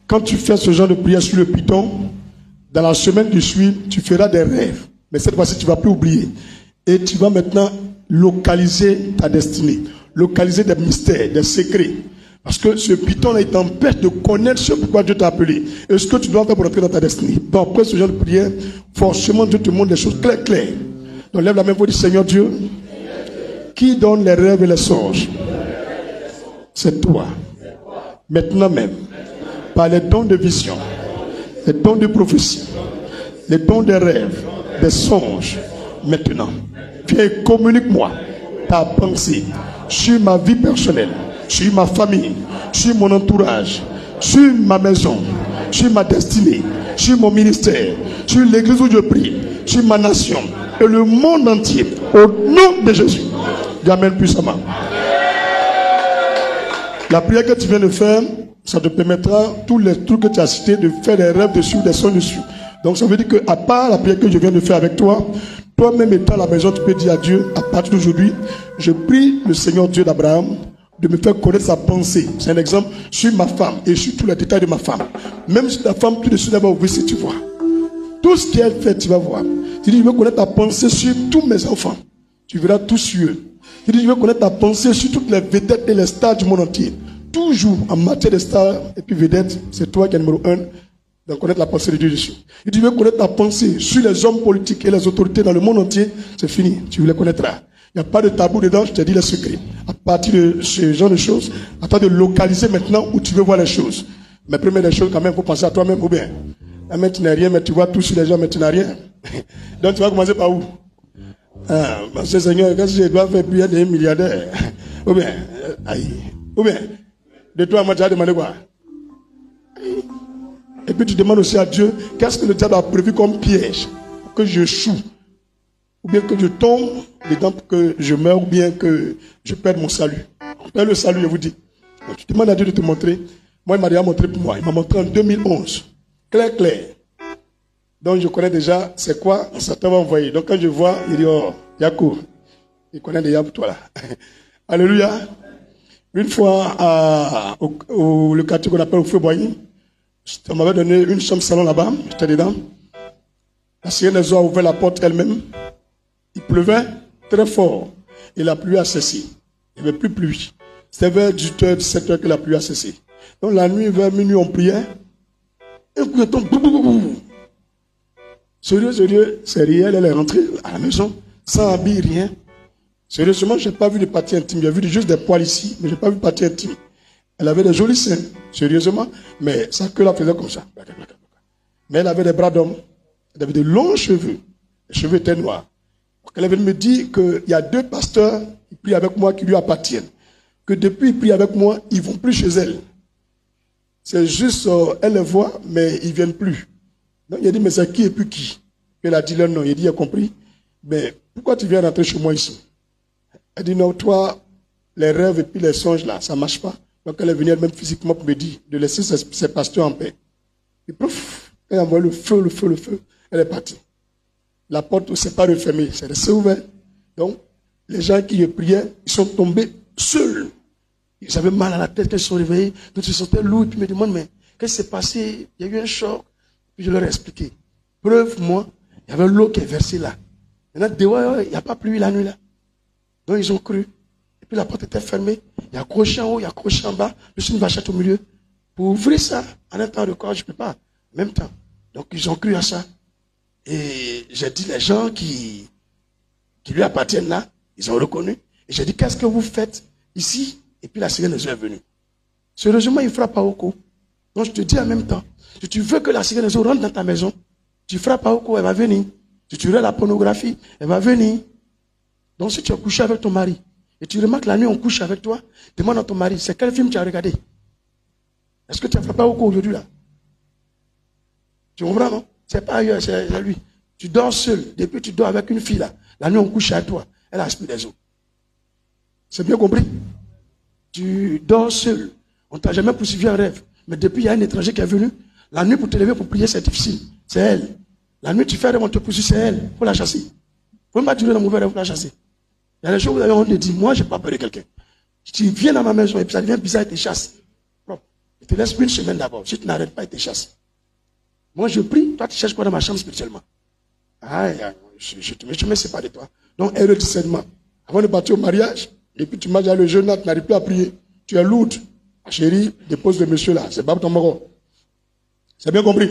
quand tu fais ce genre de prière sur le python, dans la semaine qui suit, tu feras des rêves. Mais cette fois-ci, tu ne vas plus oublier. Et tu vas maintenant localiser ta destinée. Localiser des mystères, des secrets. Parce que ce python-là, il t'empêche de connaître ce pourquoi Dieu t'a appelé. Et ce que tu dois faire pour entrer dans ta destinée. Donc, après ce genre de prière, forcément, Dieu te montre des choses claires. Donc, lève la main pour dire, Seigneur Dieu, qui donne les rêves et les songes? C'est toi. Maintenant même, par les dons de vision, les dons de prophétie, les dons des rêves, des songes, maintenant, viens et communique-moi ta pensée sur ma vie personnelle, sur ma famille, sur mon entourage, sur ma maison, sur ma destinée, sur mon ministère, sur l'église où je prie, sur ma nation et le monde entier, au nom de Jésus. J'amène puissamment. La prière que tu viens de faire, ça te permettra, tous les trucs que tu as cités, de faire des rêves dessus, des sons dessus. Donc ça veut dire qu'à part la prière que je viens de faire avec toi, toi-même étant à la maison, tu peux dire à Dieu, à partir d'aujourd'hui, je prie le Seigneur Dieu d'Abraham de me faire connaître sa pensée. C'est un exemple sur ma femme et sur tous les détails de ma femme. Même si ta femme, tout de suite, elle va ouvrir si tu vois. Tout ce qu'elle fait, tu vas voir. Tu dis, je veux connaître ta pensée sur tous mes enfants. Tu verras tout sur eux. Tu dis, je veux connaître ta pensée sur toutes les vedettes et les stars du monde entier. Toujours en matière de stars et puis vedettes, c'est toi qui es numéro 1 de connaître la pensée de Dieu dessus. Et tu veux connaître ta pensée sur les hommes politiques et les autorités dans le monde entier, c'est fini, tu les connaîtras. Il n'y a pas de tabou dedans, je te dis les secrets. À partir de ce genre de choses, attends de localiser maintenant où tu veux voir les choses. Mais première des choses, quand même, il faut penser à toi-même ou bien. Mais tu n'as rien, mais tu vois tout sur les gens, mais tu n'as rien. Donc tu vas commencer par où? Parce que Seigneur, qu'est-ce que je dois faire pour être un milliardaire? Ou bien, ou bien, de toi, moi, tu as demandé quoi? Et puis tu demandes aussi à Dieu, qu'est-ce que le diable a prévu comme piège? Pour que je choue, ou bien que je tombe dedans pour que je meure, ou bien que je perde mon salut. Perd le salut, je vous dis. Donc, tu demandes à Dieu de te montrer. Moi, il m'a déjà montré pour moi. Il m'a montré en 2011. Clair. Donc je connais déjà c'est quoi Satan va envoyer. Donc quand je vois, il dit, oh, Yacoub, il connaît déjà pour toi là. Alléluia. Une fois le quartier qu'on appelle au Feu Boigny, on m'avait donné une chambre salon là-bas, j'étais dedans. La sirène des eaux a ouvert la porte elle-même. Il pleuvait très fort et la pluie a cessé. Il n'y avait plus pluie. C'était vers 18h, 17h que la pluie a cessé. Donc la nuit, vers minuit, on priait. Et un coup de tombe. Sérieux, c'est réel, elle est rentrée à la maison, sans habit, rien. Sérieusement, je n'ai pas vu de partie intime. J'ai vu juste des poils ici, mais je n'ai pas vu de partie intime. Elle avait des jolis seins, sérieusement, mais sa queue la faisait comme ça. Mais elle avait des bras d'homme, elle avait de longs cheveux. Les cheveux étaient noirs. Donc elle avait me dire qu'il y a 2 pasteurs qui prient avec moi qui lui appartiennent. Que depuis qu'ils prient avec moi, ils ne vont plus chez elle. C'est juste, elle les voit, mais ils ne viennent plus. Donc il a dit, mais c'est qui et puis qui? Elle a dit leur nom. Il a dit, il a compris. Mais pourquoi tu viens rentrer chez moi ici? Elle dit, non, toi, les rêves et puis les songes là, ça ne marche pas. Donc elle est venue elle-même physiquement pour me dire de laisser ses pasteurs en paix. Et pouf, elle a envoyé le feu. Elle est partie. La porte ne s'est pas refermée, c'est resté ouvert. Donc, les gens qui priaient, ils sont tombés seuls. Ils avaient mal à la tête quand ils se sont réveillés. Donc ils se sentaient lourds. Et puis ils me demandent, mais qu'est-ce qui s'est passé? Il y a eu un choc. Puis je leur ai expliqué. Preuve, moi, il y avait l'eau qui est versée là. Maintenant, dehors, il n'y a pas plu la nuit là. Donc ils ont cru. Et puis la porte était fermée. Il y a accroché en haut, il y a accroché en bas. Je suis une vachette au milieu. Pour ouvrir ça, en un temps de corps, je ne peux pas. En même temps. Donc ils ont cru à ça. Et j'ai dit, les gens qui lui appartiennent là, ils ont reconnu. Et j'ai dit, qu'est-ce que vous faites ici? Et puis la sirène des eaux est venue. Sérieusement, il frappe à Oko. Donc je te dis en même temps, si tu veux que la sirène des eaux rentre dans ta maison, tu frappes à Oko, elle va venir. Si tu veux la pornographie, elle va venir. Donc si tu as couché avec ton mari, et tu remarques la nuit on couche avec toi, demande à ton mari, c'est quel film tu as regardé? Est-ce que tu as frappé à Oko aujourd'hui là? Tu comprends, non? C'est pas ailleurs, c'est lui. Tu dors seul, depuis tu dors avec une fille là. La nuit on couche avec toi, elle a aspiré des eaux. C'est bien compris? Tu dors seul, on ne t'a jamais poursuivi en rêve. Mais depuis il y a un étranger qui est venu, la nuit pour te lever pour prier c'est difficile. C'est elle. La nuit tu fais rêve, on te poursuit, c'est elle. Il faut la chasser. Il ne faut pas durer dans le mauvais rêve pour la chasser. Il y a des choses où on te dit, moi je n'ai pas peur de quelqu'un. Tu viens dans ma maison et puis ça devient bizarre et tu chasses. Je te laisse une semaine d'abord. Si tu n'arrêtes pas, il te chasse. Moi, je prie. Toi, tu cherches quoi dans ma chambre spirituellement? Ah, je ne me sais pas de toi. Donc, erreur de discernement. Avant de partir au mariage, et puis tu manges le jeûne là, tu n'arrives plus à prier. Tu es lourde. Ah, chérie, dépose le monsieur là. C'est pas ton moro. C'est bien compris?